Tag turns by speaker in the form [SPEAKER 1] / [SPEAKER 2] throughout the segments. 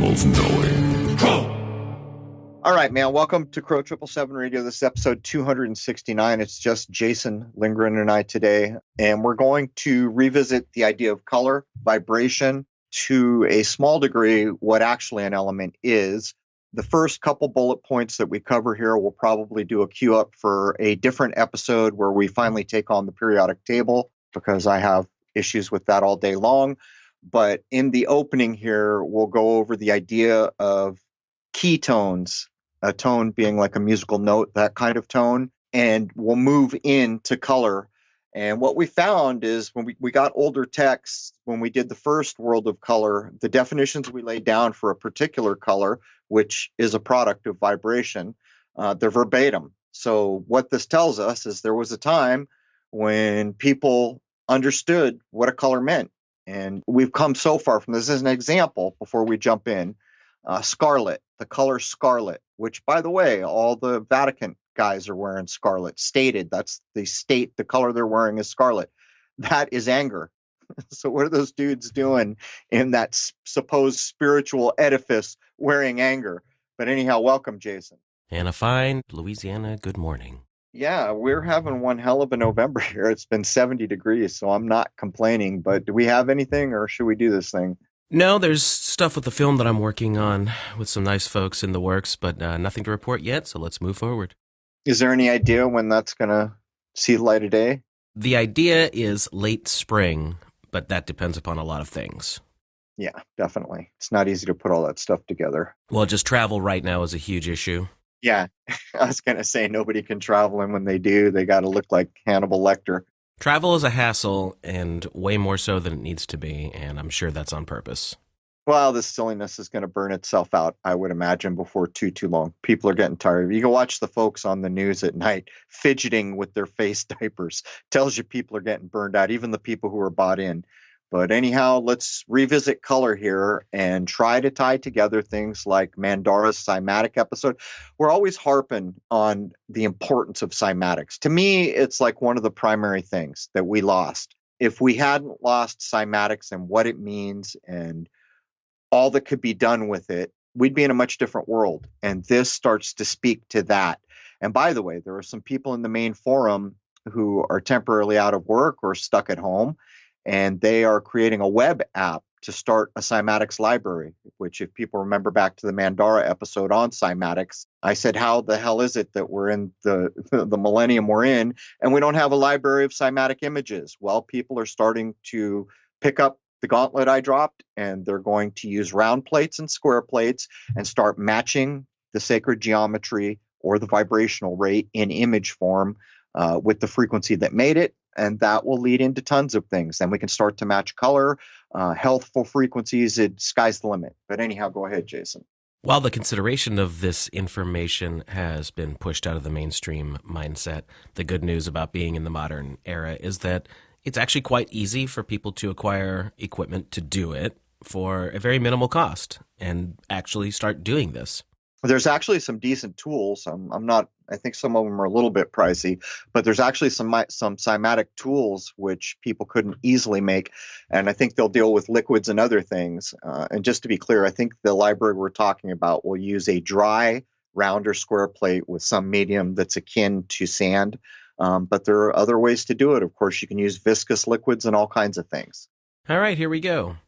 [SPEAKER 1] of knowing.
[SPEAKER 2] All right, man. Welcome to Crow 777 Radio. This is episode 269. It's just Jason Lindgren and I today. And we're going to revisit the idea of color, vibration, to a small degree, what actually an element is. The first couple bullet points that we cover here, we'll probably do a queue up for a different episode where we finally take on the periodic table, because I have issues with that all day long. But in the opening here, we'll go over the idea of keytones, a tone being like a musical note, that kind of tone. And we'll move into color. And what we found is when we got older texts, when we did the first world of color, the definitions we laid down for a particular color, which is a product of vibration, they're verbatim. So what this tells us is there was a time when people understood what a color meant. And we've come so far from this. As an example, before we jump in, scarlet, the color scarlet, which, by the way, all the Vatican guys are wearing scarlet. Stated, that's the state, the color they're wearing is scarlet. That is anger. So what are those dudes doing in that supposed spiritual edifice wearing anger? But anyhow, welcome, Jason.
[SPEAKER 3] And a fine Louisiana good morning.
[SPEAKER 2] Yeah, we're having one hell of a November here. It's been 70 degrees, so I'm not complaining. But do we have anything, or should we do this thing?
[SPEAKER 3] No, there's stuff with the film that I'm working on with some nice folks in the works, but nothing to report yet, so let's move forward.
[SPEAKER 2] Is there any idea when that's going to see the light of day?
[SPEAKER 3] The idea is late spring, but that depends upon a lot of things.
[SPEAKER 2] Yeah, definitely. It's not easy to put all that stuff together.
[SPEAKER 3] Well, just travel right now is a huge issue.
[SPEAKER 2] Yeah, I was going to say nobody can travel, and when they do, they got to look like Hannibal Lecter.
[SPEAKER 3] Travel is a hassle, and way more so than it needs to be, and I'm sure that's on purpose.
[SPEAKER 2] Well, this silliness is going to burn itself out, I would imagine, before too long. People are getting tired. You can watch the folks on the news at night fidgeting with their face diapers. Tells you people are getting burned out, even the people who are bought in. But anyhow, let's revisit color here and try to tie together things like Mandara's cymatic episode. We're always harping on the importance of cymatics. To me, it's like one of the primary things that we lost. If we hadn't lost cymatics and what it means and all that could be done with it, we'd be in a much different world. And this starts to speak to that. And by the way, there are some people in the main forum who are temporarily out of work or stuck at home, and they are creating a web app to start a cymatics library, which, if people remember back to the Mandara episode on cymatics, I said, how the hell is it that we're in the millennium we're in and we don't have a library of cymatic images? Well, people are starting to pick up the gauntlet I dropped, and they're going to use round plates and square plates and start matching the sacred geometry or the vibrational rate in image form with the frequency that made it. And that will lead into tons of things. Then we can start to match color, healthful frequencies. Sky's the limit. But anyhow, go ahead, Jason.
[SPEAKER 3] While the consideration of this information has been pushed out of the mainstream mindset, the good news about being in the modern era is that it's actually quite easy for people to acquire equipment to do it for a very minimal cost and actually start doing this.
[SPEAKER 2] There's actually some decent tools. I think some of them are a little bit pricey, but there's actually some cymatic tools which people couldn't easily make. And I think they'll deal with liquids and other things. And just to be clear, I think the library we're talking about will use a dry round or square plate with some medium that's akin to sand. But there are other ways to do it. Of course, you can use viscous liquids and all kinds of things.
[SPEAKER 3] All right, here we go.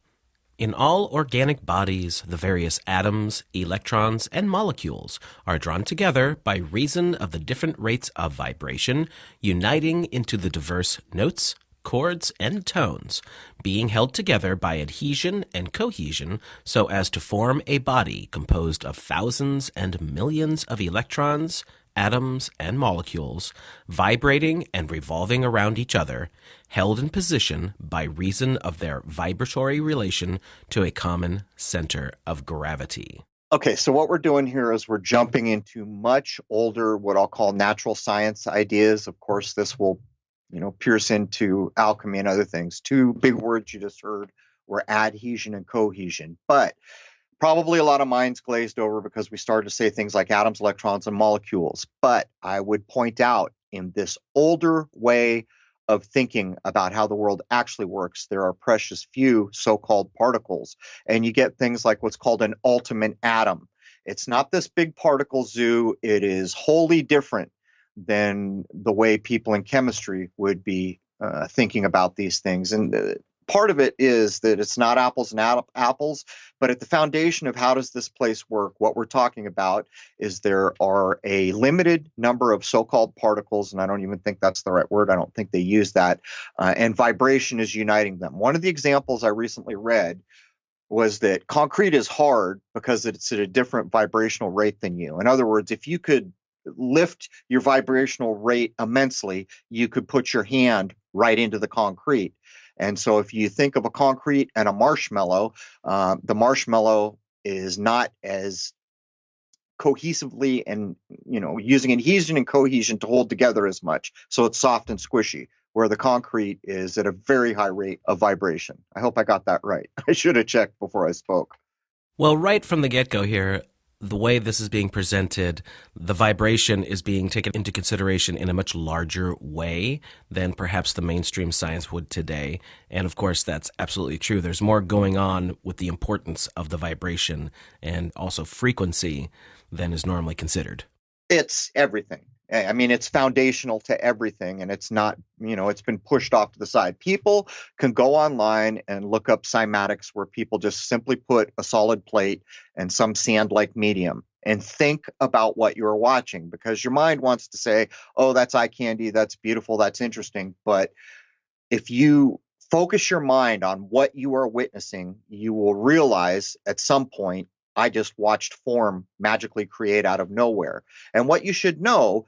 [SPEAKER 3] In all organic bodies, the various atoms, electrons, and molecules are drawn together by reason of the different rates of vibration, uniting into the diverse notes, chords, and tones, being held together by adhesion and cohesion so as to form a body composed of thousands and millions of electrons, atoms, and molecules, vibrating and revolving around each other, held in position by reason of their vibratory relation to a common center of gravity.
[SPEAKER 2] Okay, so what we're doing here is we're jumping into much older, what I'll call natural science ideas. Of course, this will, pierce into alchemy and other things. Two big words you just heard were adhesion and cohesion. But probably a lot of minds glazed over because we started to say things like atoms, electrons, and molecules. But I would point out in this older way of thinking about how the world actually works. There are precious few so-called particles, and you get things like what's called an ultimate atom. It's not this big particle zoo. It is wholly different than the way people in chemistry would be thinking about these things. And part of it is that it's not apples and apples, but at the foundation of how does this place work, what we're talking about is there are a limited number of so-called particles, and I don't even think that's the right word. I don't think they use that. And vibration is uniting them. One of the examples I recently read was that concrete is hard because it's at a different vibrational rate than you. In other words, if you could lift your vibrational rate immensely, you could put your hand right into the concrete. And so if you think of a concrete and a marshmallow, the marshmallow is not as cohesively and, using adhesion and cohesion to hold together as much. So it's soft and squishy, where the concrete is at a very high rate of vibration. I hope I got that right. I should have checked before I spoke.
[SPEAKER 3] Well, right from the get-go here, the way this is being presented, the vibration is being taken into consideration in a much larger way than perhaps the mainstream science would today. And of course, that's absolutely true. There's more going on with the importance of the vibration and also frequency than is normally considered.
[SPEAKER 2] It's everything. I mean, it's foundational to everything, and it's not, it's been pushed off to the side. People can go online and look up cymatics, where people just simply put a solid plate and some sand-like medium and think about what you're watching, because your mind wants to say, oh, that's eye candy, that's beautiful, that's interesting. But if you focus your mind on what you are witnessing, you will realize at some point, I just watched form magically create out of nowhere. And what you should know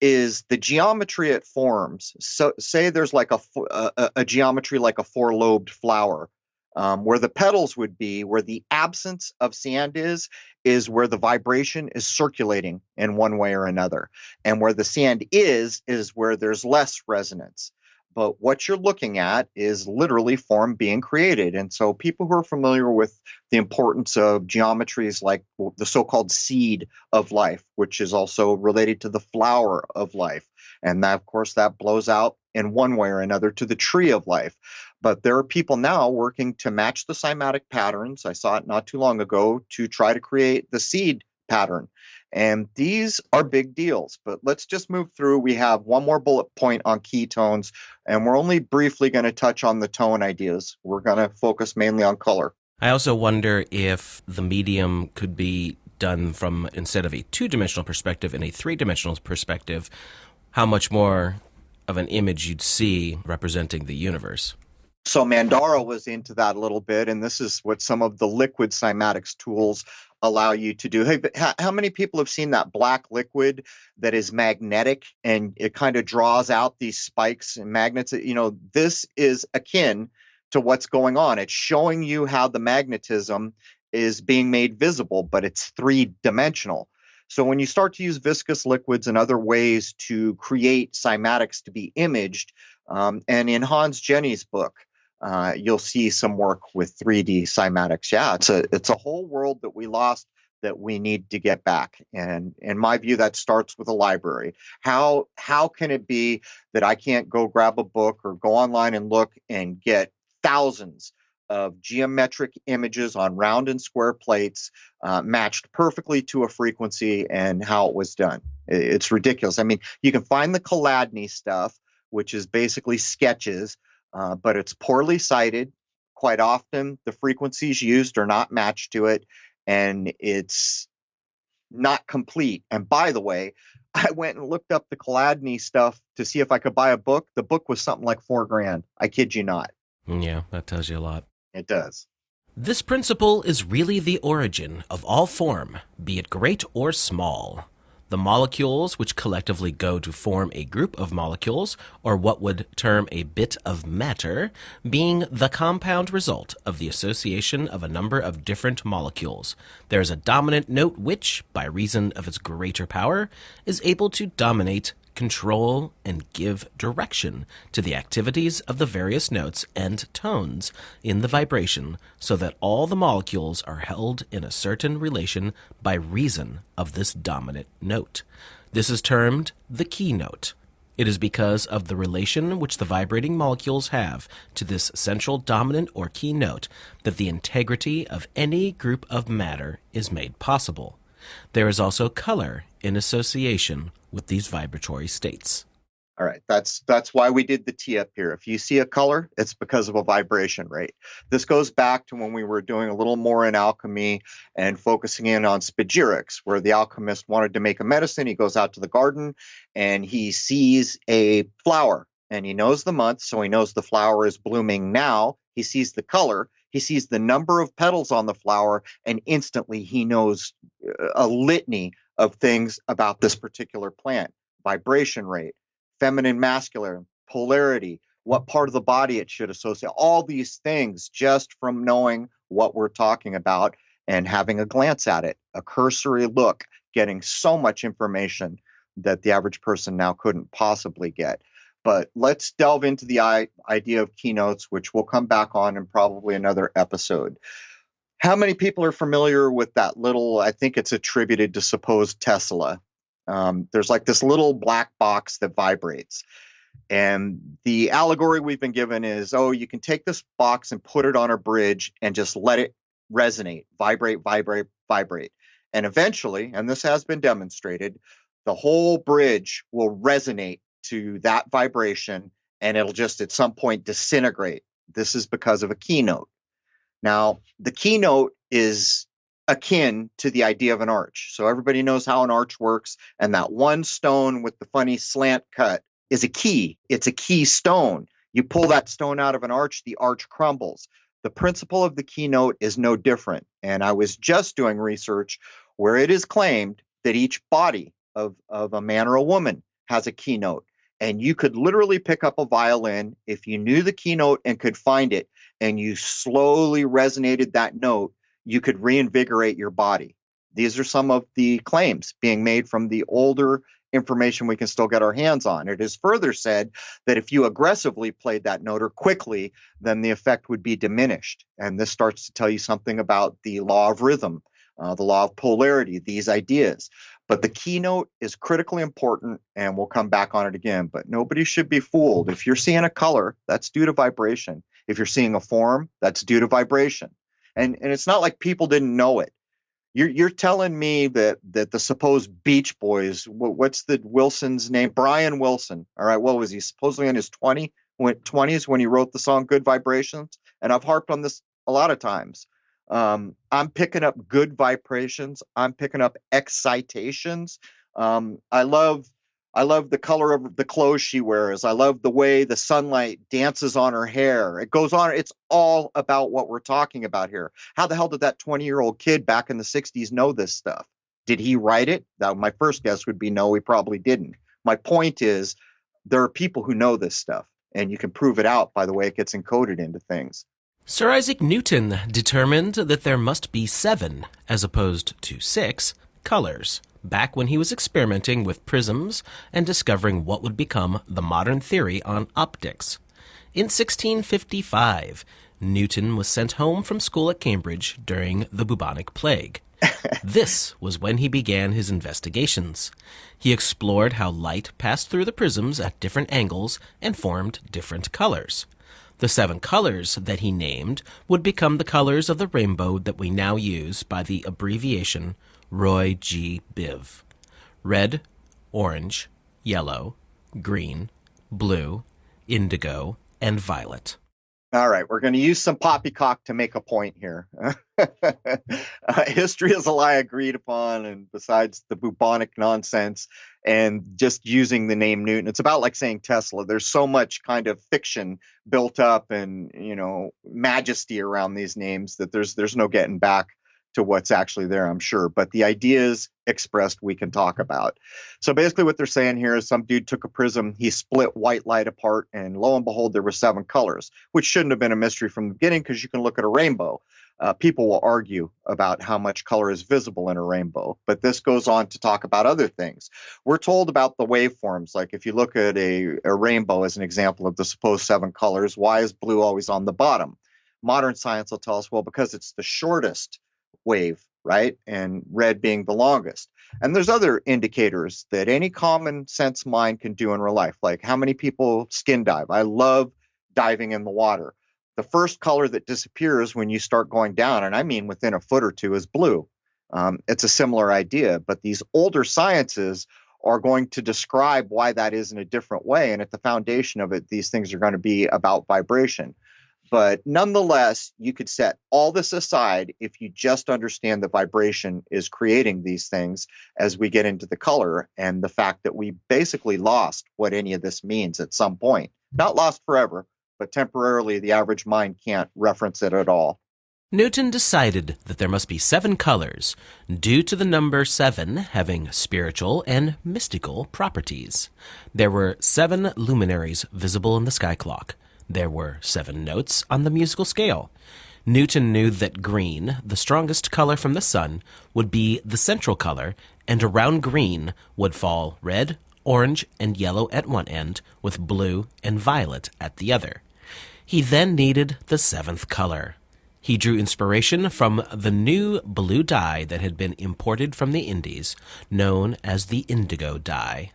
[SPEAKER 2] is the geometry it forms. So say there's like a geometry like a four-lobed flower, where the petals would be, where the absence of sand is where the vibration is circulating in one way or another. And where the sand is where there's less resonance. But what you're looking at is literally form being created. And so people who are familiar with the importance of geometries like the so-called seed of life, which is also related to the flower of life. And that, of course, that blows out in one way or another to the tree of life. But there are people now working to match the cymatic patterns. I saw it not too long ago to try to create the seed pattern. And these are big deals, but let's just move through. We have one more bullet point on ketones, and we're only briefly going to touch on the tone ideas. We're going to focus mainly on color.
[SPEAKER 3] I also wonder if the medium could be done from, instead of a two-dimensional perspective, in a three-dimensional perspective, how much more of an image you'd see representing the universe.
[SPEAKER 2] So Mandara was into that a little bit, and this is what some of the liquid cymatics tools allow you to do. Hey, how many people have seen that black liquid that is magnetic and it kind of draws out these spikes and magnets? This is akin to what's going on. It's showing you how the magnetism is being made visible, but it's three-dimensional. So when you start to use viscous liquids and other ways to create cymatics to be imaged, and in Hans Jenny's book, you'll see some work with 3D cymatics. Yeah, it's a whole world that we lost that we need to get back. And in my view, that starts with a library. How can it be that I can't go grab a book or go online and look and get thousands of geometric images on round and square plates matched perfectly to a frequency and how it was done? It's ridiculous. I mean, you can find the Chladni stuff, which is basically sketches, but it's poorly cited. Quite often, the frequencies used are not matched to it, and it's not complete. And by the way, I went and looked up the Chladni stuff to see if I could buy a book. The book was something like $4,000. I kid you not.
[SPEAKER 3] Yeah, that tells you a lot.
[SPEAKER 2] It does.
[SPEAKER 3] This principle is really the origin of all form, be it great or small. The molecules which collectively go to form a group of molecules, or what would term a bit of matter, being the compound result of the association of a number of different molecules. There is a dominant note which, by reason of its greater power, is able to dominate, control, and give direction to the activities of the various notes and tones in the vibration, so that all the molecules are held in a certain relation by reason of this dominant note. This is termed the keynote. It is because of the relation which the vibrating molecules have to this central dominant or key note that the integrity of any group of matter is made possible. There is also color in association with these vibratory states.
[SPEAKER 2] All right, that's why we did the T up here. If you see a color, it's because of a vibration rate. This goes back to when we were doing a little more in alchemy and focusing in on spagyrics, where the alchemist wanted to make a medicine. He goes out to the garden and he sees a flower and he knows the month, so he knows the flower is blooming now. He sees the color, he sees the number of petals on the flower, and instantly he knows a litany of things about this particular plant. Vibration rate, feminine, masculine, polarity, what part of the body it should associate, all these things just from knowing what we're talking about and having a glance at it, a cursory look, getting so much information that the average person now couldn't possibly get. But let's delve into the idea of keynotes, which we'll come back on in probably another episode. How many people are familiar with that little, I think it's attributed to supposed Tesla? There's like this little black box that vibrates. And the allegory we've been given is, oh, you can take this box and put it on a bridge and just let it resonate, vibrate, vibrate, vibrate. And eventually, and this has been demonstrated, the whole bridge will resonate to that vibration and it'll just at some point disintegrate. This is because of a keynote. Now, the keynote is akin to the idea of an arch. So everybody knows how an arch works, and that one stone with the funny slant cut is a key. It's a key stone. You pull that stone out of an arch, the arch crumbles. The principle of the keynote is no different. And I was just doing research where it is claimed that each body of a man or a woman has a keynote. And you could literally pick up a violin if you knew the keynote and could find it, and you slowly resonated that note, you could reinvigorate your body. These are some of the claims being made from the older information we can still get our hands on. It is further said that if you aggressively played that note or quickly, then the effect would be diminished. And this starts to tell you something about the law of rhythm, the law of polarity, these ideas. But the keynote is critically important, and we'll come back on it again. But nobody should be fooled. If you're seeing a color, that's due to vibration. If you're seeing a form, that's due to vibration. And it's not like people didn't know it. You're telling me that the supposed Beach Boys, what's the Wilson's name? Brian Wilson. All right, what was he supposedly in his 20s when he wrote the song "Good Vibrations"? And I've harped on this a lot of times. I'm picking up good vibrations. I'm picking up excitations. I love the color of the clothes she wears. I love the way the sunlight dances on her hair. It goes on. It's all about what we're talking about here. How the hell did that 20-year-old kid back in the 60s know this stuff? Did he write it? Now, my first guess would be no, he probably didn't. My point is there are people who know this stuff, and you can prove it out by the way it gets encoded into things.
[SPEAKER 3] Sir Isaac Newton determined that there must be 7, as opposed to 6, colors, back when he was experimenting with prisms and discovering what would become the modern theory on optics. In 1655, Newton was sent home from school at Cambridge during the bubonic plague. This was when he began his investigations. He explored how light passed through the prisms at different angles and formed different colors. The 7 colors that he named would become the colors of the rainbow that we now use by the abbreviation Roy G. Biv. Red, orange, yellow, green, blue, indigo, and violet.
[SPEAKER 2] All right, we're going to use some poppycock to make a point here. History is a lie agreed upon, and besides the bubonic nonsense and just using the name Newton, it's about like saying Tesla. There's so much kind of fiction built up and, majesty around these names that there's no getting back to what's actually there, I'm sure. But the ideas expressed we can talk about. So basically what they're saying here is some dude took a prism, he split white light apart, and lo and behold, there were 7 colors, which shouldn't have been a mystery from the beginning because you can look at a rainbow. People will argue about how much color is visible in a rainbow, but this goes on to talk about other things. We're told about the waveforms. Like if you look at a rainbow as an example of the supposed 7 colors, why is blue always on the bottom? Modern science will tell us, well, because it's the shortest wave right? And red being the longest. And there's other indicators that any common sense mind can do in real life, like how many people skin dive. I love diving in the water. The first color that disappears when you start going down, and I mean within a foot or two, is blue. It's a similar idea, but these older sciences are going to describe why that is in a different way. And at the foundation of it, these things are going to be about vibration. But nonetheless, you could set all this aside if you just understand the vibration is creating these things as we get into the color and the fact that we basically lost what any of this means at some point. Not lost forever, but temporarily the average mind can't reference it at all.
[SPEAKER 3] Newton decided that there must be 7 colors, due to the number 7 having spiritual and mystical properties. There were 7 luminaries visible in the sky clock. There were 7 notes on the musical scale. Newton knew that green, the strongest color from the sun, would be the central color, and around green would fall red, orange, and yellow at one end, with blue and violet at the other. He then needed the 7th color. He drew inspiration from the new blue dye that had been imported from the Indies, known as the indigo dye.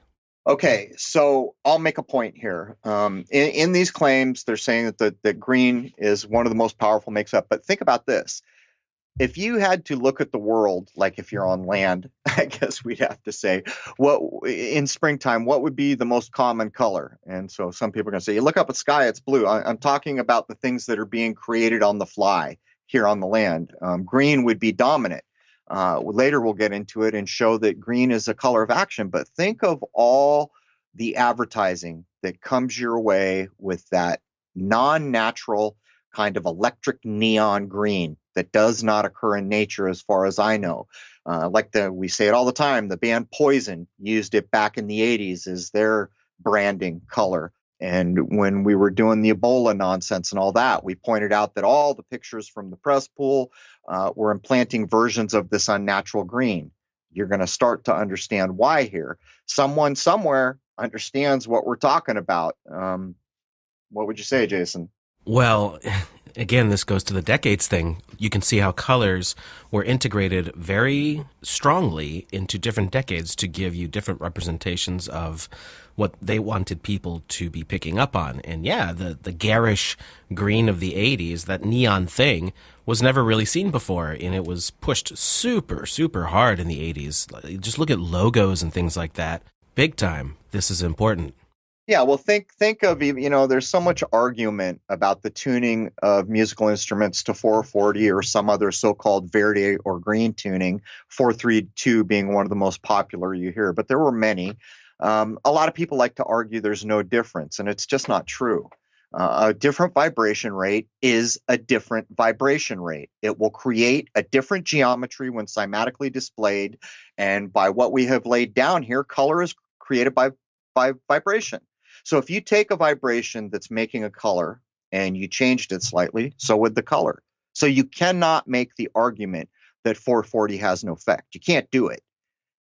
[SPEAKER 2] Okay, so I'll make a point here. In these claims, they're saying that green is one of the most powerful makes-up. But think about this. If you had to look at the world, like if you're on land, I guess we'd have to say, in springtime, what would be the most common color? And so some people are going to say, you look up at the sky, it's blue. I'm talking about the things that are being created on the fly here on the land. Green would be dominant. Later we'll get into it and show that green is a color of action. But think of all the advertising that comes your way with that non-natural kind of electric neon green that does not occur in nature as far as I know. We say it all the time, the band Poison used it back in the 80s as their branding color. And when we were doing the Ebola nonsense and all that, we pointed out that all the pictures from the press pool were implanting versions of this unnatural green. You're going to start to understand why here. Someone somewhere understands what we're talking about. What would you say, Jason?
[SPEAKER 3] Well, again, this goes to the decades thing. You can see how colors were integrated very strongly into different decades to give you different representations of what they wanted people to be picking up on. And yeah, the garish green of the 80s, that neon thing, was never really seen before, and it was pushed super, super hard in the 80s. Just look at logos and things like that. Big time. This is important.
[SPEAKER 2] Yeah, well, think of, there's so much argument about the tuning of musical instruments to 440 or some other so-called Verdi or green tuning, 432 being one of the most popular you hear, but there were many. A lot of people like to argue there's no difference, and it's just not true. A different vibration rate is a different vibration rate. It will create a different geometry when cymatically displayed, and by what we have laid down here, color is created by vibration. So if you take a vibration that's making a color and you changed it slightly, so would the color. So you cannot make the argument that 440 has no effect. You can't do it.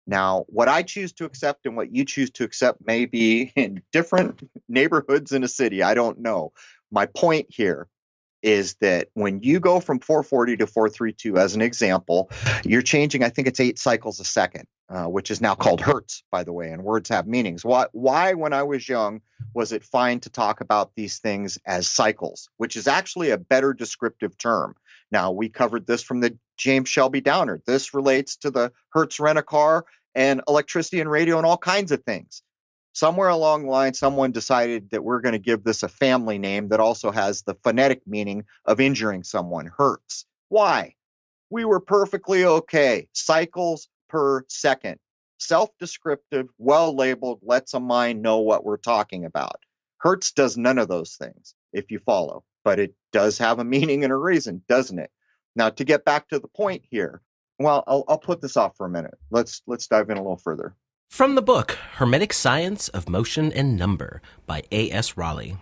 [SPEAKER 2] Now, what I choose to accept and what you choose to accept may be in different neighborhoods in a city. I don't know. My point here is that when you go from 440 to 432, as an example, you're changing, I think it's 8 cycles a second, which is now called hertz, by the way, and words have meanings. Why, when I was young, was it fine to talk about these things as cycles, which is actually a better descriptive term? Now, we covered this from the James Shelby Downer. This relates to the Hertz rent-a-car and electricity and radio and all kinds of things. Somewhere along the line, someone decided that we're going to give this a family name that also has the phonetic meaning of injuring someone, hertz. Why? We were perfectly okay. Cycles per second. Self-descriptive, well-labeled, lets a mind know what we're talking about. Hertz does none of those things, if you follow, but it does have a meaning and a reason, doesn't it? Now, to get back to the point here, well, I'll put this off for a minute. Let's dive in a little further.
[SPEAKER 3] From the book, Hermetic Science of Motion and Number by A.S. Raleigh.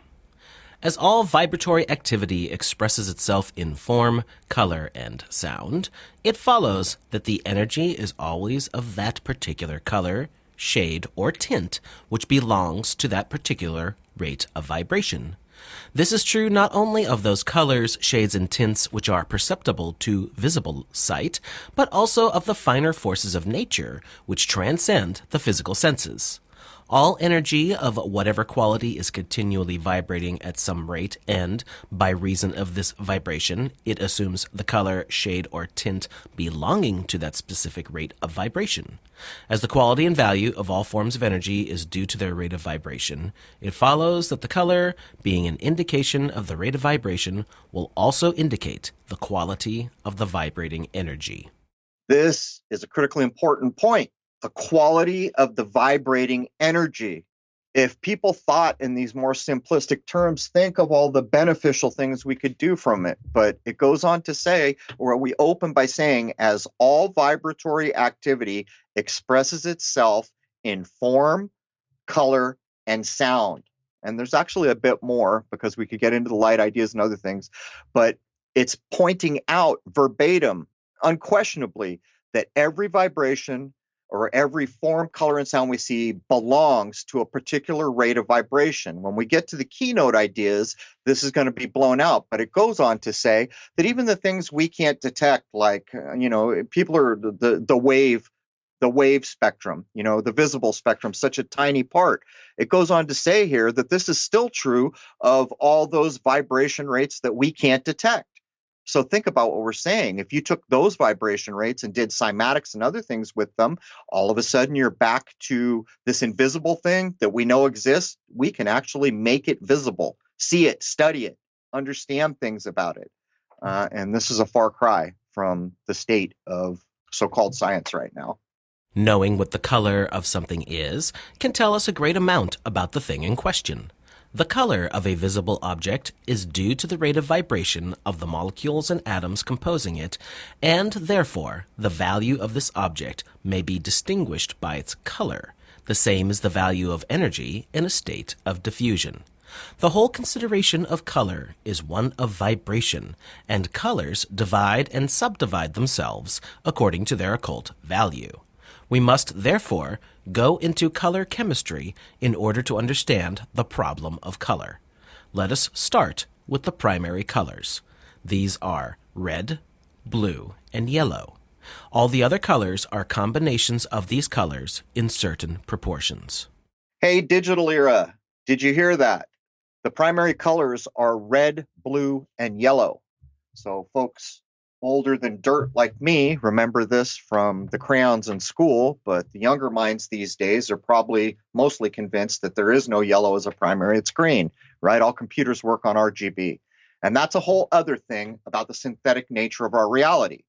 [SPEAKER 3] As all vibratory activity expresses itself in form, color, and sound, it follows that the energy is always of that particular color, shade, or tint which belongs to that particular rate of vibration. This is true not only of those colors, shades, and tints which are perceptible to visible sight, but also of the finer forces of nature which transcend the physical senses. All energy of whatever quality is continually vibrating at some rate, and by reason of this vibration, it assumes the color, shade, or tint belonging to that specific rate of vibration. As the quality and value of all forms of energy is due to their rate of vibration, it follows that the color, being an indication of the rate of vibration, will also indicate the quality of the vibrating energy.
[SPEAKER 2] This is a critically important point. The quality of the vibrating energy. If people thought in these more simplistic terms, think of all the beneficial things we could do from it. But it goes on to say, or we open by saying, as all vibratory activity expresses itself in form, color, and sound. And there's actually a bit more because we could get into the light ideas and other things, but it's pointing out verbatim, unquestionably, that every vibration or every form, color, and sound we see belongs to a particular rate of vibration. When we get to the keynote ideas, this is going to be blown out. But it goes on to say that even the things we can't detect, like, people are the wave spectrum, the visible spectrum, such a tiny part. It goes on to say here that this is still true of all those vibration rates that we can't detect. So think about what we're saying. If you took those vibration rates and did cymatics and other things with them, all of a sudden you're back to this invisible thing that we know exists. We can actually make it visible, see it, study it, understand things about it. And this is a far cry from the state of so-called science right now.
[SPEAKER 3] Knowing what the color of something is can tell us a great amount about the thing in question. The color of a visible object is due to the rate of vibration of the molecules and atoms composing it, and therefore the value of this object may be distinguished by its color, the same as the value of energy in a state of diffusion. The whole consideration of color is one of vibration, and colors divide and subdivide themselves according to their occult value. We must, therefore, go into color chemistry in order to understand the problem of color. Let us start with the primary colors. These are red, blue, and yellow. All the other colors are combinations of these colors in certain proportions.
[SPEAKER 2] Hey, digital era, did you hear that? The primary colors are red, blue, and yellow. So folks older than dirt like me remember this from the crayons in school, but the younger minds these days are probably mostly convinced that there is no yellow as a primary, it's green, right? All computers work on RGB. And that's a whole other thing about the synthetic nature of our reality.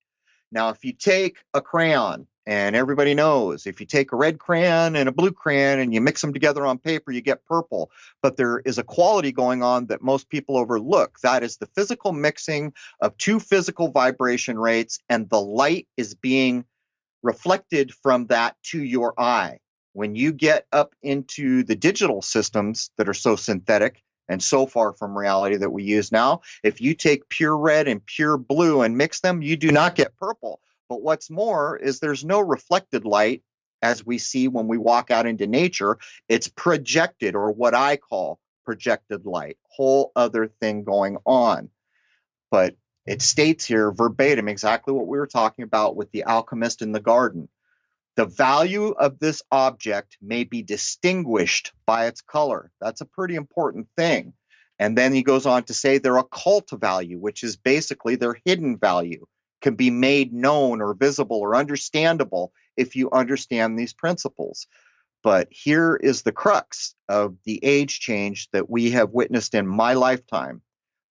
[SPEAKER 2] Now, if you take a crayon, and everybody knows if you take a red crayon and a blue crayon and you mix them together on paper, you get purple. But there is a quality going on that most people overlook. That is the physical mixing of two physical vibration rates, and the light is being reflected from that to your eye. When you get up into the digital systems that are so synthetic and so far from reality that we use now, if you take pure red and pure blue and mix them, you do not get purple. But what's more is there's no reflected light as we see when we walk out into nature. It's projected, or what I call projected light, whole other thing going on. But it states here verbatim exactly what we were talking about with the alchemist in the garden. The value of this object may be distinguished by its color. That's a pretty important thing. And then he goes on to say their occult value, which is basically their hidden value, can be made known or visible or understandable if you understand these principles. But here is the crux of the age change that we have witnessed in my lifetime.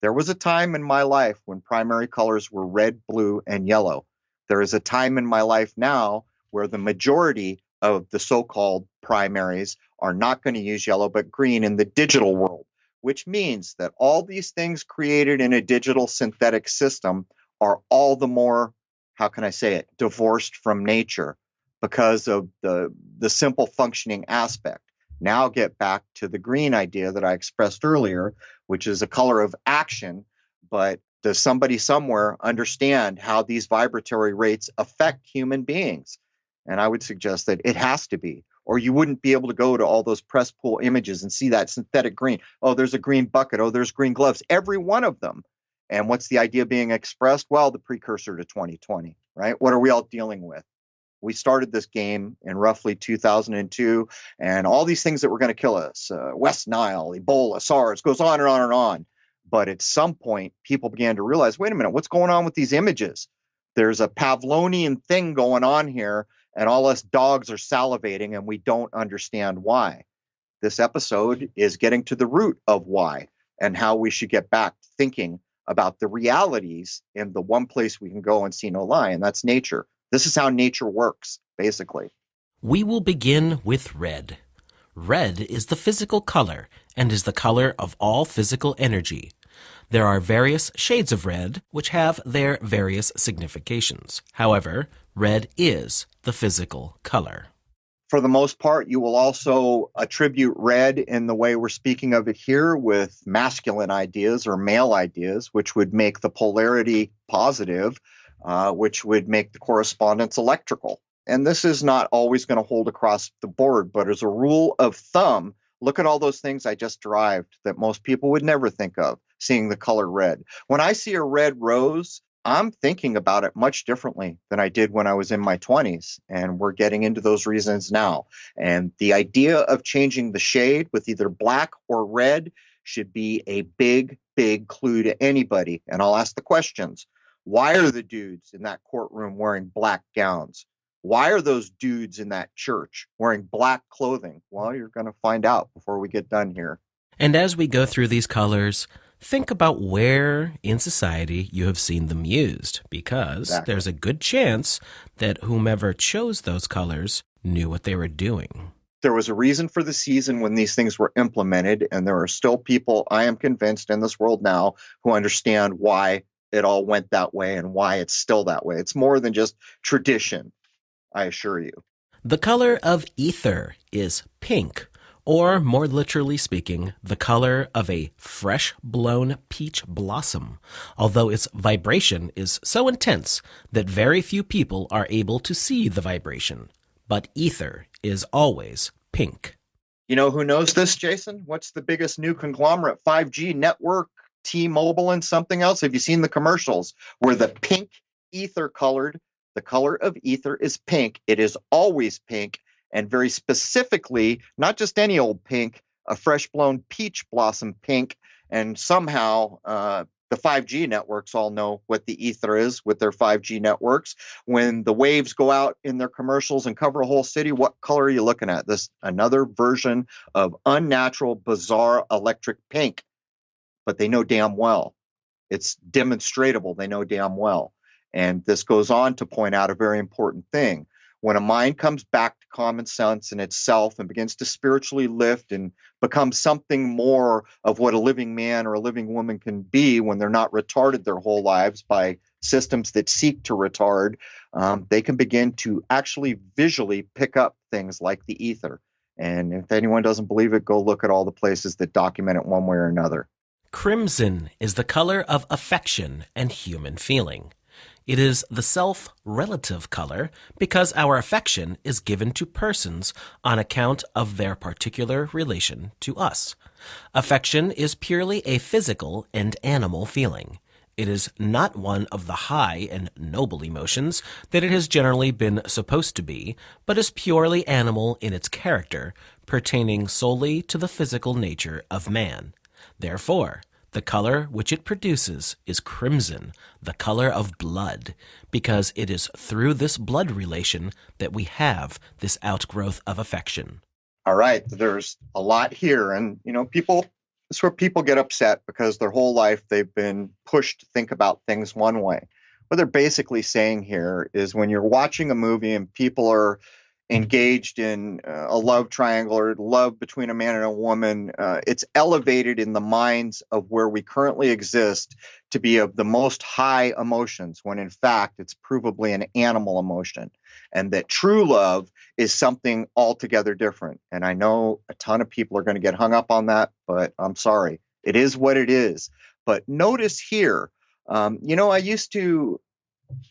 [SPEAKER 2] There was a time in my life when primary colors were red, blue, and yellow. There is a time in my life now where the majority of the so-called primaries are not going to use yellow but green in the digital world, which means that all these things created in a digital synthetic system are all the more, how can I say it, divorced from nature because of the simple functioning aspect. Now get back to the green idea that I expressed earlier, which is a color of action, but does somebody somewhere understand how these vibratory rates affect human beings? And I would suggest that it has to be, or you wouldn't be able to go to all those press pool images and see that synthetic green. Oh, there's a green bucket. Oh, there's green gloves. Every one of them. And what's the idea being expressed? Well, the precursor to 2020, right? What are we all dealing with? We started this game in roughly 2002, and all these things that were going to kill us, West Nile, Ebola, SARS, goes on and on and on. But at some point, people began to realize, wait a minute, what's going on with these images? There's a Pavlovian thing going on here, and all us dogs are salivating, and we don't understand why. This episode is getting to the root of why and how we should get back to thinking about the realities in the one place we can go and see no lie, and that's nature. This is how nature works, basically.
[SPEAKER 3] We will begin with red. Red is the physical color and is the color of all physical energy. There are various shades of red which have their various significations. However, red is the physical color.
[SPEAKER 2] For the most part, you will also attribute red in the way we're speaking of it here with masculine ideas or male ideas, which would make the polarity positive, which would make the correspondence electrical. And this is not always going to hold across the board, but as a rule of thumb, look at all those things I just derived that most people would never think of, seeing the color red. When I see a red rose, I'm thinking about it much differently than I did when I was in my 20s. And we're getting into those reasons now. And the idea of changing the shade with either black or red should be a big, big clue to anybody. And I'll ask the questions. Why are the dudes in that courtroom wearing black gowns? Why are those dudes in that church wearing black clothing? Well, you're going to find out before we get done here.
[SPEAKER 3] And as we go through these colors, think about where in society you have seen them used, because
[SPEAKER 2] Exactly.
[SPEAKER 3] there's a good chance that whomever chose those colors knew what they were doing.
[SPEAKER 2] There was a reason for the season when these things were implemented, and there are still people, I am convinced, in this world now who understand why it all went that way and why it's still that way. It's more than just tradition, I assure you.
[SPEAKER 3] The color of ether is pink, or more literally speaking, the color of a fresh-blown peach blossom, although its vibration is so intense that very few people are able to see the vibration. But ether is always pink.
[SPEAKER 2] You know who knows this, Jason? What's the biggest new conglomerate 5G network, T-Mobile and something else? Have you seen the commercials where the pink ether colored, the color of ether is pink. It is always pink. And very specifically, not just any old pink, a fresh blown peach blossom pink. And somehow the 5G networks all know what the ether is with their 5G networks. When the waves go out in their commercials and cover a whole city, what color are you looking at? This another version of unnatural, bizarre electric pink. But they know damn well. It's demonstrable. They know damn well. And this goes on to point out a very important thing. When a mind comes back to common sense and itself and begins to spiritually lift and become something more of what a living man or a living woman can be when they're not retarded their whole lives by systems that seek to retard, they can begin to actually visually pick up things like the ether. And if anyone doesn't believe it, go look at all the places that document it one way or another.
[SPEAKER 3] Crimson is the color of affection and human feeling. It is the self-relative color because our affection is given to persons on account of their particular relation to us. Affection is purely a physical and animal feeling. It is not one of the high and noble emotions that it has generally been supposed to be, but is purely animal in its character, pertaining solely to the physical nature of man. Therefore, the color which it produces is crimson, the color of blood, because it is through this blood relation that we have this outgrowth of affection.
[SPEAKER 2] All right, there's a lot here. And, it's where people get upset because their whole life they've been pushed to think about things one way. What they're basically saying here is when you're watching a movie and people are engaged in a love triangle or love between a man and a woman, it's elevated in the minds of where we currently exist to be of the most high emotions, when in fact it's provably an animal emotion, and that true love is something altogether different. And I know a ton of people are going to get hung up on that, but I'm sorry. It is what it is. But notice here, I used to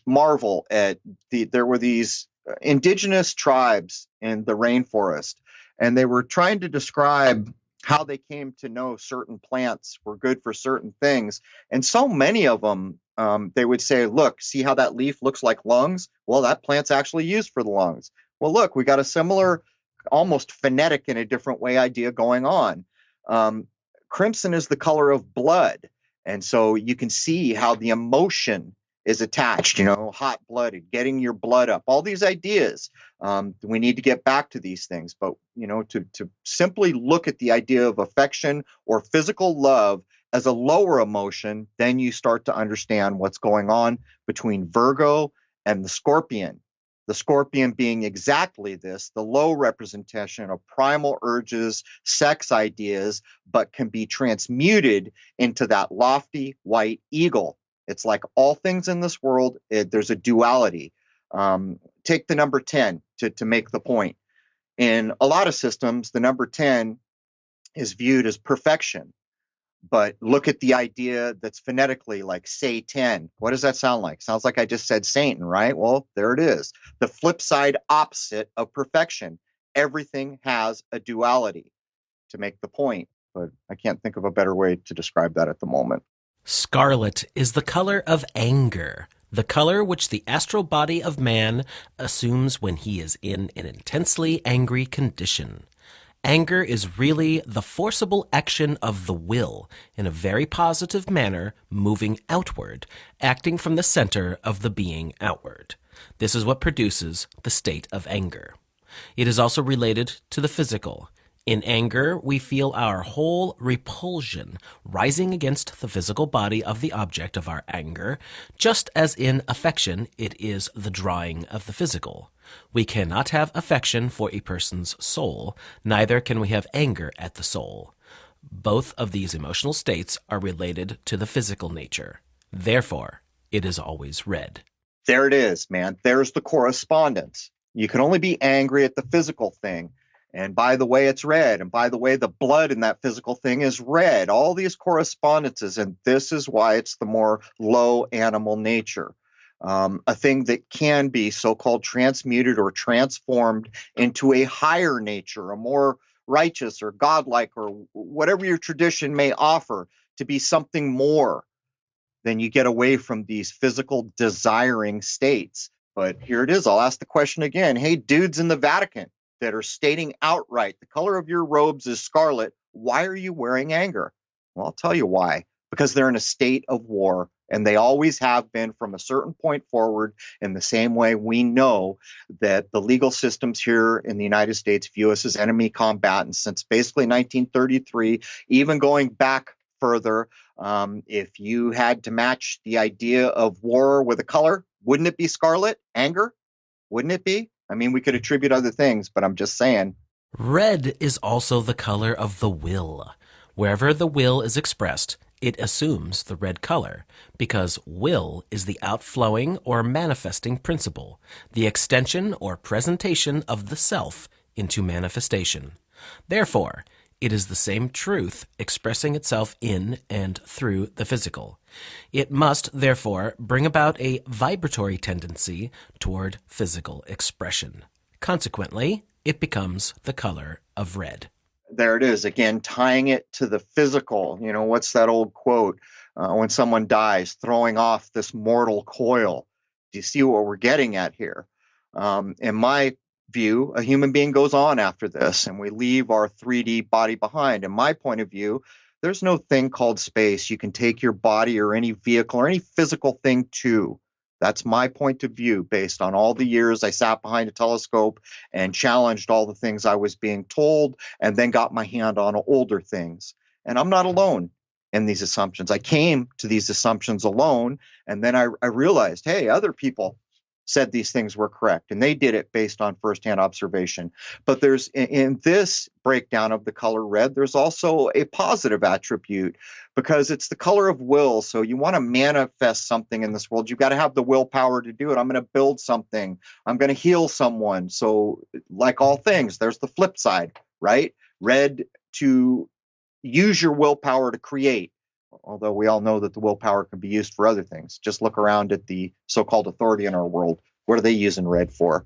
[SPEAKER 2] marvel at there were these indigenous tribes in the rainforest, and they were trying to describe how they came to know certain plants were good for certain things. And so many of them, they would say, look, see how that leaf looks like lungs? Well, that plant's actually used for the lungs. Well, look, we got a similar, almost phonetic in a different way idea going on. Um, Crimson is the color of blood. And so you can see how the emotion is attached, hot blooded, getting your blood up, all these ideas. We need to get back to these things. But, to simply look at the idea of affection or physical love as a lower emotion, then you start to understand what's going on between Virgo and the Scorpion. The Scorpion being exactly this, the low representation of primal urges, sex ideas, but can be transmuted into that lofty white eagle. It's like all things in this world, there's a duality. Take the number 10 to make the point. In a lot of systems, the number 10 is viewed as perfection. But look at the idea that's phonetically like say 10. What does that sound like? Sounds like I just said Satan, right? Well, there it is. The flip side opposite of perfection. Everything has a duality, to make the point. But I can't think of a better way to describe that at the moment.
[SPEAKER 3] Scarlet is the color of anger, the color which the astral body of man assumes when he is in an intensely angry condition. Anger is really the forcible action of the will in a very positive manner, moving outward, acting from the center of the being outward. This is what produces the state of anger. It is also related to the physical. In anger, we feel our whole repulsion rising against the physical body of the object of our anger, just as in affection it is the drawing of the physical. We cannot have affection for a person's soul, neither can we have anger at the soul. Both of these emotional states are related to the physical nature. Therefore, it is always red.
[SPEAKER 2] There it is, man. There's the correspondence. You can only be angry at the physical thing. And by the way, it's red. And by the way, the blood in that physical thing is red. All these correspondences. And this is why it's the more low animal nature. A thing that can be so-called transmuted or transformed into a higher nature, a more righteous or godlike or whatever your tradition may offer, to be something more. Then you get away from these physical desiring states. But here it is. I'll ask the question again. Hey, dudes in the Vatican that are stating outright, the color of your robes is scarlet. Why are you wearing anger? Well, I'll tell you why. Because they're in a state of war, and they always have been from a certain point forward. In the same way, we know that the legal systems here in the United States view us as enemy combatants since basically 1933, even going back further. If you had to match the idea of war with a color, wouldn't it be scarlet? Anger? Wouldn't it be? I mean, we could attribute other things, but I'm just saying.
[SPEAKER 3] Red is also the color of the will. Wherever the will is expressed, it assumes the red color, because will is the outflowing or manifesting principle, the extension or presentation of the self into manifestation. Therefore, it is the same truth expressing itself in and through the physical. It must, therefore, bring about a vibratory tendency toward physical expression. Consequently, it becomes the color of red.
[SPEAKER 2] There it is again, tying it to the physical. What's that old quote? When someone dies, throwing off this mortal coil. Do you see what we're getting at here? In my view, a human being goes on after this, and we leave our 3D body behind. In my point of view, there's no thing called space you can take your body or any vehicle or any physical thing to. That's my point of view based on all the years I sat behind a telescope and challenged all the things I was being told, and then got my hand on older things. And I'm not alone in these assumptions. I came to these assumptions alone, and then I realized, hey, other people said these things were correct, and they did it based on firsthand observation. But there's, in this breakdown of the color red, there's also a positive attribute, because it's the color of will. So you want to manifest something in this world, you've got to have the willpower to do it. I'm going to build something. I'm going to heal someone. So like all things, there's the flip side, right? Red, to use your willpower to create. Although we all know that the willpower can be used for other things. Just look around at the so-called authority in our world. What are they using red for?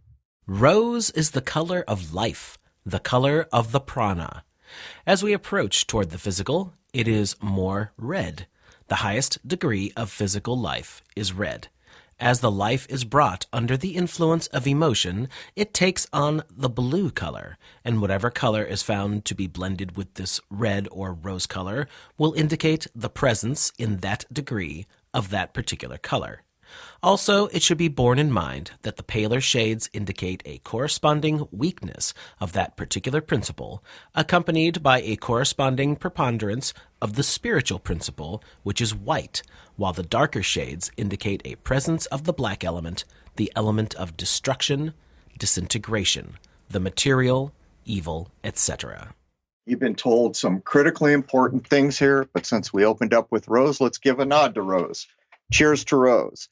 [SPEAKER 3] Rose is the color of life, the color of the prana. As we approach toward the physical, it is more red. The highest degree of physical life is red. As the life is brought under the influence of emotion, it takes on the blue color, and whatever color is found to be blended with this red or rose color will indicate the presence in that degree of that particular color. Also, it should be borne in mind that the paler shades indicate a corresponding weakness of that particular principle, accompanied by a corresponding preponderance of the spiritual principle, which is white, while the darker shades indicate a presence of the black element, the element of destruction, disintegration, the material, evil, etc.
[SPEAKER 2] You've been told some critically important things here, but since we opened up with Rose, let's give a nod to Rose. Cheers to Rose.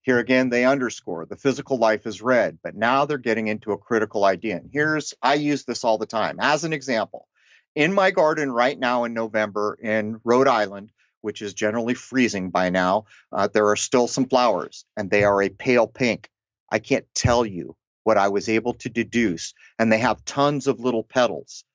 [SPEAKER 2] Here again, they underscore the physical life is red, but now they're getting into a critical idea. And I use this all the time. As an example, in my garden right now in November in Rhode Island, which is generally freezing by now, there are still some flowers, and they are a pale pink. I can't tell you what I was able to deduce, and they have tons of little petals.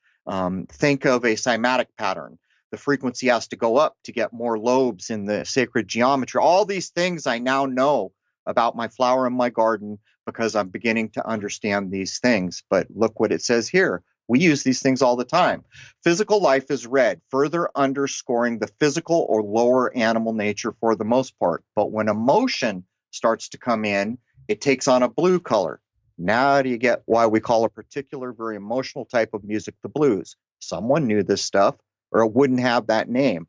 [SPEAKER 2] Think of a cymatic pattern. The frequency has to go up to get more lobes in the sacred geometry. All these things I now know about my flower in my garden because I'm beginning to understand these things. But look what it says here. We use these things all the time. Physical life is red, further underscoring the physical or lower animal nature for the most part. But when emotion starts to come in, it takes on a blue color. Now do you get why we call a particular very emotional type of music the blues? Someone knew this stuff, or it wouldn't have that name.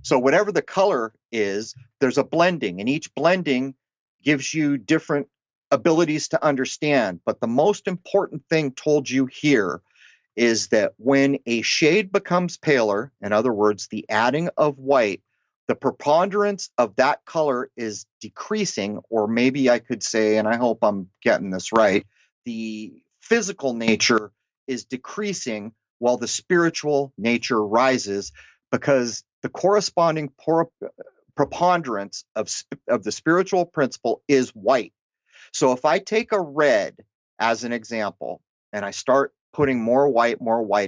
[SPEAKER 2] So whatever the color is, there's a blending, and each blending gives you different abilities to understand. But the most important thing told you here is that when a shade becomes paler, in other words, the adding of white, the preponderance of that color is decreasing, or maybe I could say, and I hope I'm getting this right, the physical nature is decreasing while the spiritual nature rises, because the corresponding preponderance of the spiritual principle is white. So if I take a red as an example, and I start putting more white,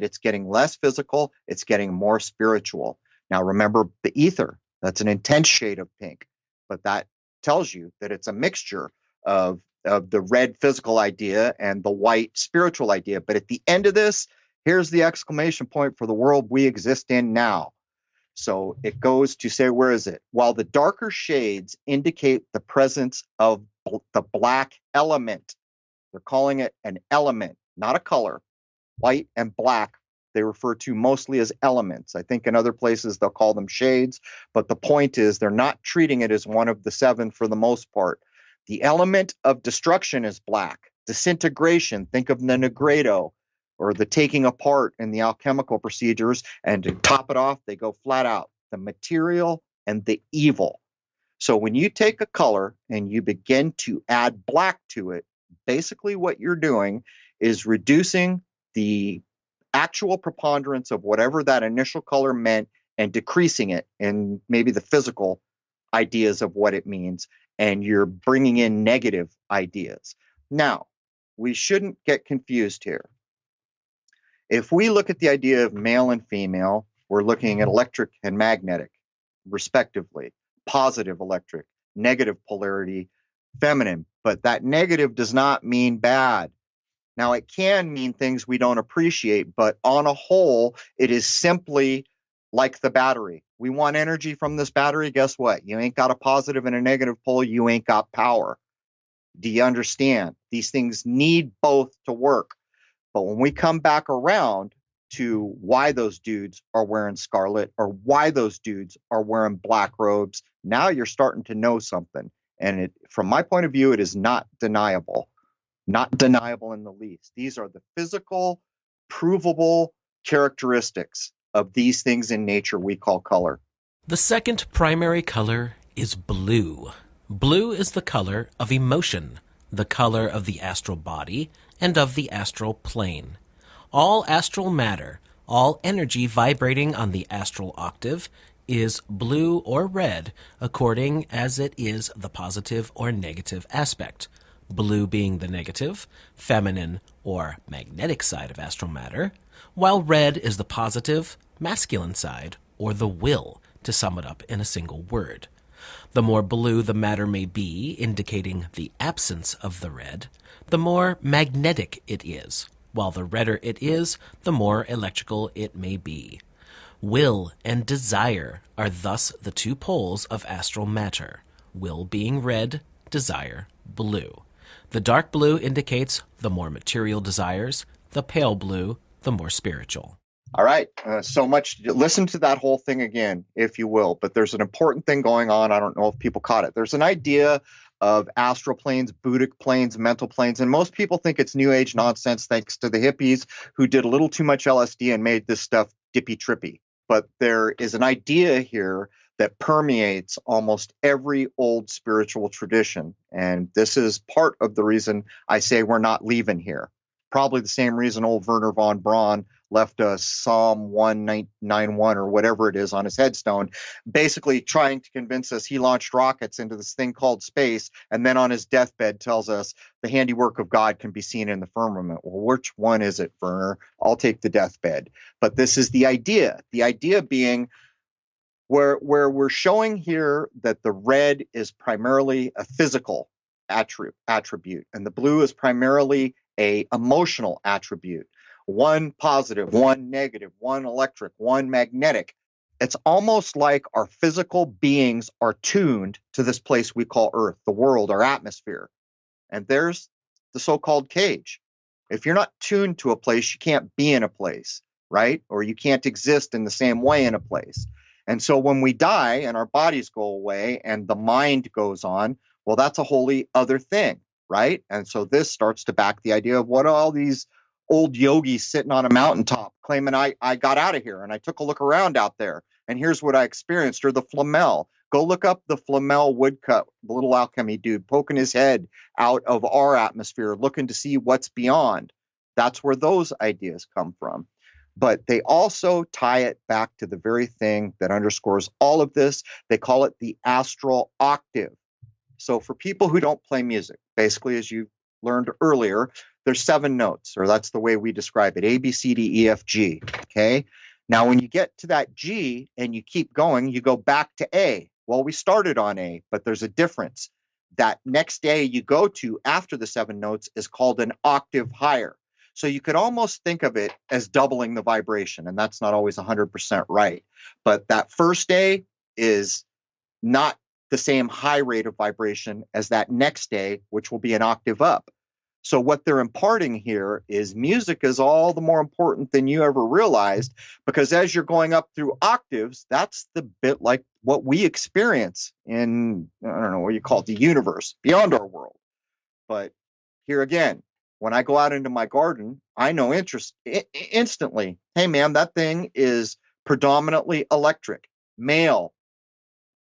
[SPEAKER 2] it's getting less physical, it's getting more spiritual. Now remember the ether, that's an intense shade of pink, but that tells you that it's a mixture of the red physical idea and the white spiritual idea. But at the end of this, here's the exclamation point for the world we exist in now. So it goes to say, where is it? While the darker shades indicate the presence of the black element, they're calling it an element, not a color. White and black, they refer to mostly as elements. I think in other places they'll call them shades, but the point is they're not treating it as one of the seven for the most part. The element of destruction is black. Disintegration, think of the nigredo, or the taking apart in the alchemical procedures, and to top it off, they go flat out, the material and the evil. So when you take a color and you begin to add black to it, basically what you're doing is reducing the actual preponderance of whatever that initial color meant and decreasing it in maybe the physical ideas of what it means, and you're bringing in negative ideas. Now, we shouldn't get confused here. If we look at the idea of male and female, we're looking at electric and magnetic, respectively, positive electric, negative polarity, feminine. But that negative does not mean bad. Now, it can mean things we don't appreciate, but on a whole, it is simply like the battery. We want energy from this battery. Guess what? You ain't got a positive and a negative pole. You ain't got power. Do you understand? These things need both to work. But when we come back around to why those dudes are wearing scarlet or why those dudes are wearing black robes, now you're starting to know something. And from my point of view, it is not deniable. Not deniable in the least. These are the physical, provable characteristics of these things in nature we call color.
[SPEAKER 3] The second primary color is blue. Blue is the color of emotion, the color of the astral body, and of the astral plane. All astral matter, all energy vibrating on the astral octave, is blue or red according as it is the positive or negative aspect. blue being the negative, feminine, or magnetic side of astral matter, while red is the positive, masculine side, or the will, to sum it up in a single word. The more blue the matter may be, indicating the absence of the red, the more magnetic it is, while the redder it is, the more electrical it may be. Will and desire are thus the two poles of astral matter, will being red, desire blue. The dark blue indicates the more material desires, the pale blue, the more spiritual.
[SPEAKER 2] All right. So much. Listen to that whole thing again, if you will. But there's an important thing going on. I don't know if people caught it. There's an idea of astral planes, Buddhic planes, mental planes. And most people think it's New Age nonsense thanks to the hippies who did a little too much LSD and made this stuff dippy trippy. But there is an idea here that permeates almost every old spiritual tradition. And this is part of the reason I say we're not leaving here. Probably the same reason old Werner von Braun left a Psalm 191 or whatever it is on his headstone, basically trying to convince us he launched rockets into this thing called space, and then on his deathbed tells us the handiwork of God can be seen in the firmament. Well, which one is it, Werner? I'll take the deathbed. But this is the idea being where we're showing here that the red is primarily a physical attribute, and the blue is primarily a emotional attribute. One positive, one negative, one electric, one magnetic. It's almost like our physical beings are tuned to this place we call Earth, the world, our atmosphere. And there's the so-called cage. If you're not tuned to a place, you can't be in a place, right? Or you can't exist in the same way in a place. And so when we die and our bodies go away and the mind goes on, well, that's a wholly other thing, right? And so this starts to back the idea of what all these old yogis sitting on a mountaintop claiming I got out of here and I took a look around out there and here's what I experienced, or the Flamel. Go look up the Flamel woodcut, the little alchemy dude poking his head out of our atmosphere, looking to see what's beyond. That's where those ideas come from. But they also tie it back to the very thing that underscores all of this. They call it the astral octave. So for people who don't play music, basically, as you learned earlier, there's 7 notes, or that's the way we describe it, A, B, C, D, E, F, G, okay? Now, when you get to that G and you keep going, you go back to A. Well, we started on A, but there's a difference. That next A you go to after the 7 notes is called an octave higher. So you could almost think of it as doubling the vibration, and that's not always 100% right. But that first A is not the same high rate of vibration as that next A, which will be an octave up. So what they're imparting here is music is all the more important than you ever realized, because as you're going up through octaves, that's the bit like what we experience in, I don't know what you call it, the universe, beyond our world. But here again, when I go out into my garden, I know instantly, hey, man, that thing is predominantly electric, male,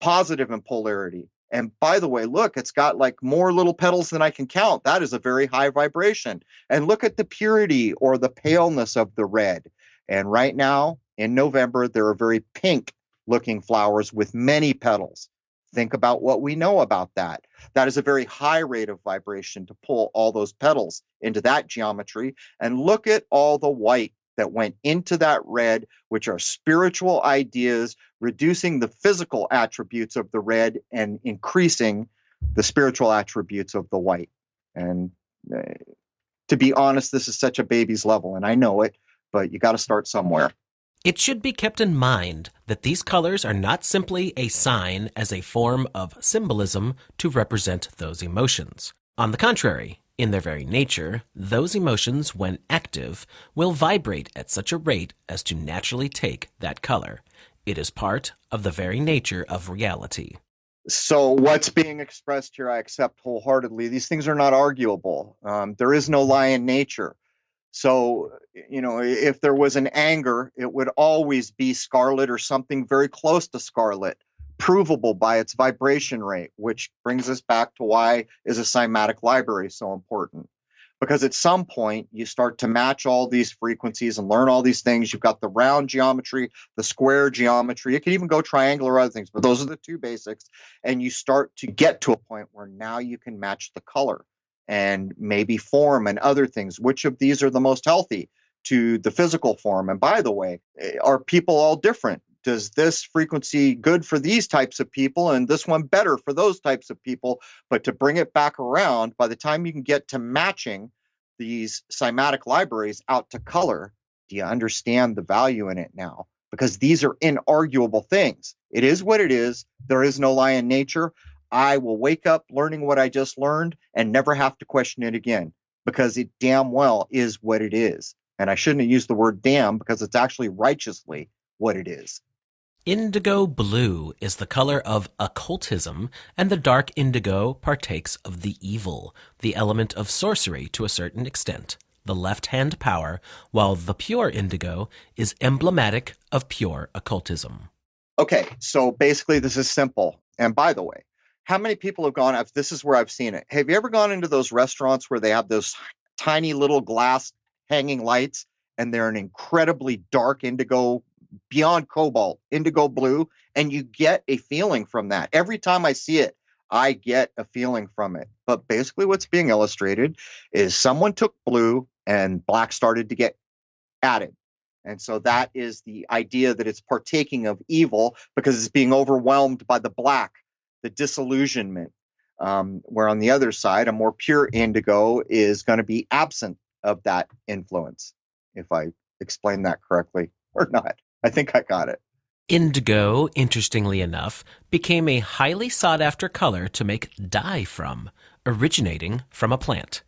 [SPEAKER 2] positive in polarity. And by the way, look, it's got like more little petals than I can count. That is a very high vibration. And look at the purity or the paleness of the red. And right now in November, there are very pink looking flowers with many petals. Think about what we know about that. That is a very high rate of vibration to pull all those petals into that geometry. And look at all the white that went into that red, which are spiritual ideas, reducing the physical attributes of the red and increasing the spiritual attributes of the white. And to be honest, this is such a baby's level, and I know it, but you got to start somewhere.
[SPEAKER 3] It should be kept in mind that these colors are not simply a sign as a form of symbolism to represent those emotions. On the contrary, in their very nature, those emotions, when active, will vibrate at such a rate as to naturally take that color. It is part of the very nature of reality.
[SPEAKER 2] So what's being expressed here, I accept wholeheartedly. These things are not arguable. There is no lie in nature. So, if there was an anger, it would always be scarlet or something very close to scarlet, provable by its vibration rate, which brings us back to why is a cymatic library so important. Because at some point, you start to match all these frequencies and learn all these things. You've got the round geometry, the square geometry. You can even go triangular or other things, but those are the 2 basics. And you start to get to a point where now you can match the color. and maybe form and other things. Which of these are the most healthy to the physical form? And by the way, are people all different? Does this frequency good for these types of people and this one better for those types of people? But to bring it back around, by the time you can get to matching these cymatic libraries out to color, do you understand the value in it now? Because these are inarguable things. It is what it is. There is no lie in nature. I will wake up learning what I just learned and never have to question it again, because it damn well is what it is. And I shouldn't have used the word damn, because it's actually righteously what it is.
[SPEAKER 3] Indigo blue is the color of occultism, and the dark indigo partakes of the evil, the element of sorcery to a certain extent, the left-hand power, while the pure indigo is emblematic of pure occultism.
[SPEAKER 2] Okay, so basically this is simple. And by the way, how many people have gone, this is where I've seen it. Have you ever gone into those restaurants where they have those tiny little glass hanging lights and they're an incredibly dark indigo, beyond cobalt, indigo blue, and you get a feeling from that? Every time I see it, I get a feeling from it. But basically what's being illustrated is someone took blue and black started to get added. And so that is the idea that it's partaking of evil because it's being overwhelmed by the black, the disillusionment. Where on the other side, a more pure indigo is going to be absent of that influence, if I explained that correctly or not. I think I got it.
[SPEAKER 3] Indigo, interestingly enough, became a highly sought-after color to make dye from, originating from a plant.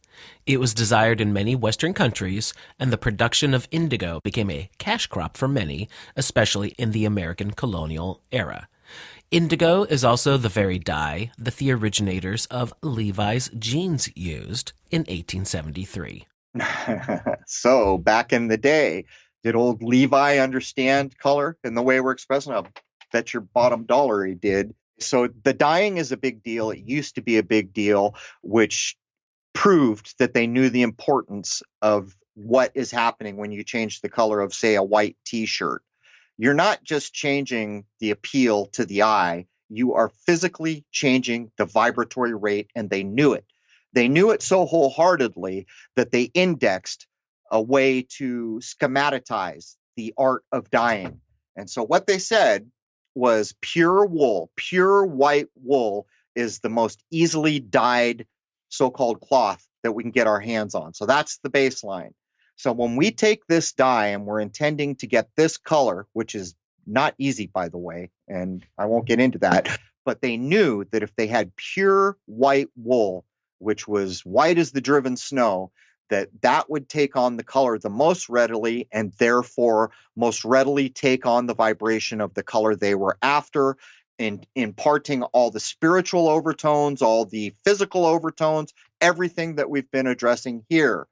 [SPEAKER 3] It was desired in many Western countries, and the production of indigo became a cash crop for many, especially in the American colonial era. Indigo is also the very dye that the originators of Levi's jeans used in 1873.
[SPEAKER 2] So back in the day, did old Levi understand color in the way we're expressing? I bet your bottom dollar he did. So the dyeing is a big deal. It used to be a big deal, which proved that they knew the importance of what is happening when you change the color of, say, a white t-shirt. You're not just changing the appeal to the eye, you are physically changing the vibratory rate, and they knew it. They knew it so wholeheartedly that they indexed a way to schematize the art of dyeing. And so what they said was pure wool, pure white wool is the most easily dyed so-called cloth that we can get our hands on. So that's the baseline. So when we take this dye and we're intending to get this color, which is not easy, by the way, and I won't get into that, but they knew that if they had pure white wool, which was white as the driven snow, that would take on the color the most readily, and therefore most readily take on the vibration of the color they were after, in imparting all the spiritual overtones, all the physical overtones, everything that we've been addressing here.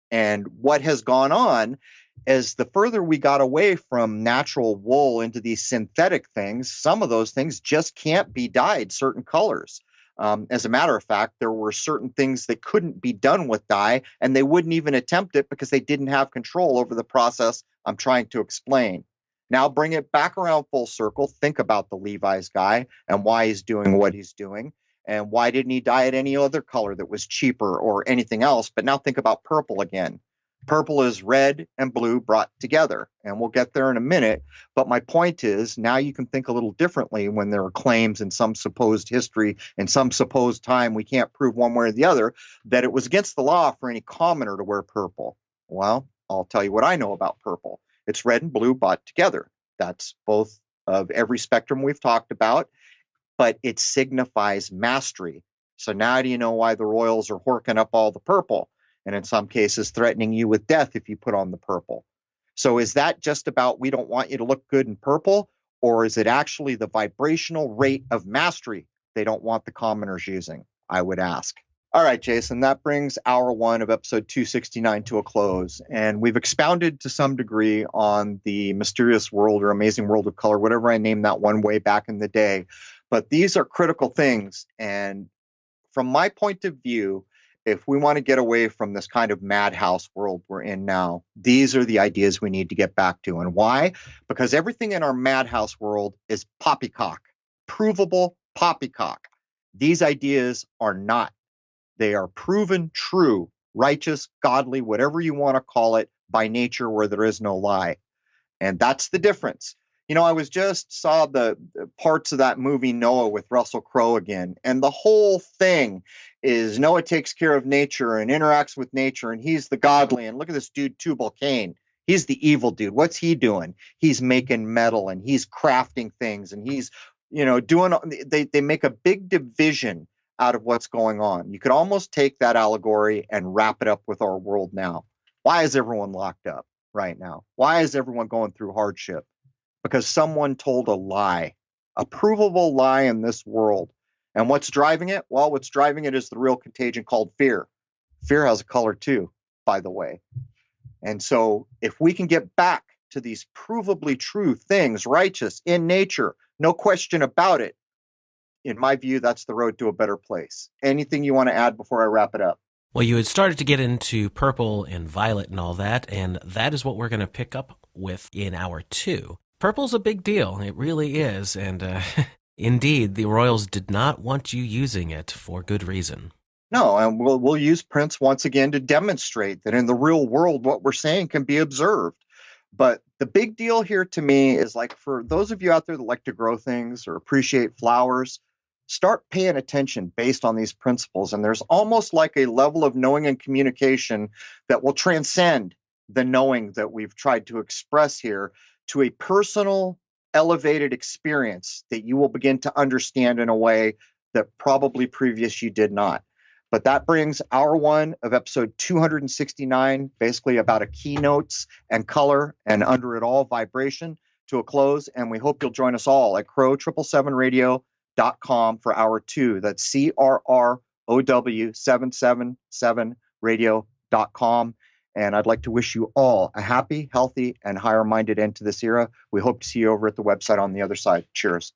[SPEAKER 2] And what has gone on is the further we got away from natural wool into these synthetic things, some of those things just can't be dyed certain colors. As a matter of fact, there were certain things that couldn't be done with dye, and they wouldn't even attempt it because they didn't have control over the process I'm trying to explain. Now bring it back around full circle. Think about the Levi's guy and why he's doing what he's doing. And why didn't he dye it any other color that was cheaper or anything else? But now think about purple again. Purple is red and blue brought together, and we'll get there in a minute. But my point is, now you can think a little differently when there are claims in some supposed history, in some supposed time, we can't prove one way or the other, that it was against the law for any commoner to wear purple. Well, I'll tell you what I know about purple. It's red and blue brought together. That's both of every spectrum we've talked about, but it signifies mastery. So now do you know why the royals are horking up all the purple, and in some cases threatening you with death if you put on the purple? So is that just about we don't want you to look good in purple, or is it actually the vibrational rate of mastery they don't want the commoners using? I would ask. All right, Jason, that brings hour one of episode 269 to a close. And we've expounded to some degree on the mysterious world or amazing world of color, whatever I named that one way back in the day. But these are critical things. And from my point of view, if we want to get away from this kind of madhouse world we're in now, these are the ideas we need to get back to. And why? Because everything in our madhouse world is poppycock, provable poppycock. These ideas are not. They are proven true, righteous, godly, whatever you want to call it, by nature where there is no lie. And that's the difference. I was just saw the parts of that movie Noah with Russell Crowe again, and the whole thing is Noah takes care of nature and interacts with nature, and he's the godly. And look at this dude, Tubal Cain. He's the evil dude. What's he doing? He's making metal and he's crafting things and he's, doing. They make a big division out of what's going on. You could almost take that allegory and wrap it up with our world now. Why is everyone locked up right now? Why is everyone going through hardship? Because someone told a lie, a provable lie in this world. And what's driving it? Well, what's driving it is the real contagion called fear. Fear has a color too, by the way. And so if we can get back to these provably true things, righteous in nature, no question about it, in my view, that's the road to a better place. Anything you want to add before I wrap it up?
[SPEAKER 3] Well, you had started to get into purple and violet and all that, and that is what we're going to pick up with in hour 2. Purple's a big deal. It really is. And indeed, the Royals did not want you using it for good reason.
[SPEAKER 2] No, and we'll use prints once again to demonstrate that in the real world, what we're saying can be observed. But the big deal here to me is, like, for those of you out there that like to grow things or appreciate flowers, start paying attention based on these principles. And there's almost like a level of knowing and communication that will transcend the knowing that we've tried to express here to a personal, elevated experience that you will begin to understand in a way that probably previous you did not. But that brings hour 1 of episode 269, basically about a keynotes and color and under it all vibration, to a close. And we hope you'll join us all at crow777radio.com for hour 2. That's CRROW777radio.com. And I'd like to wish you all a happy, healthy, and higher-minded end to this era. We hope to see you over at the website on the other side. Cheers.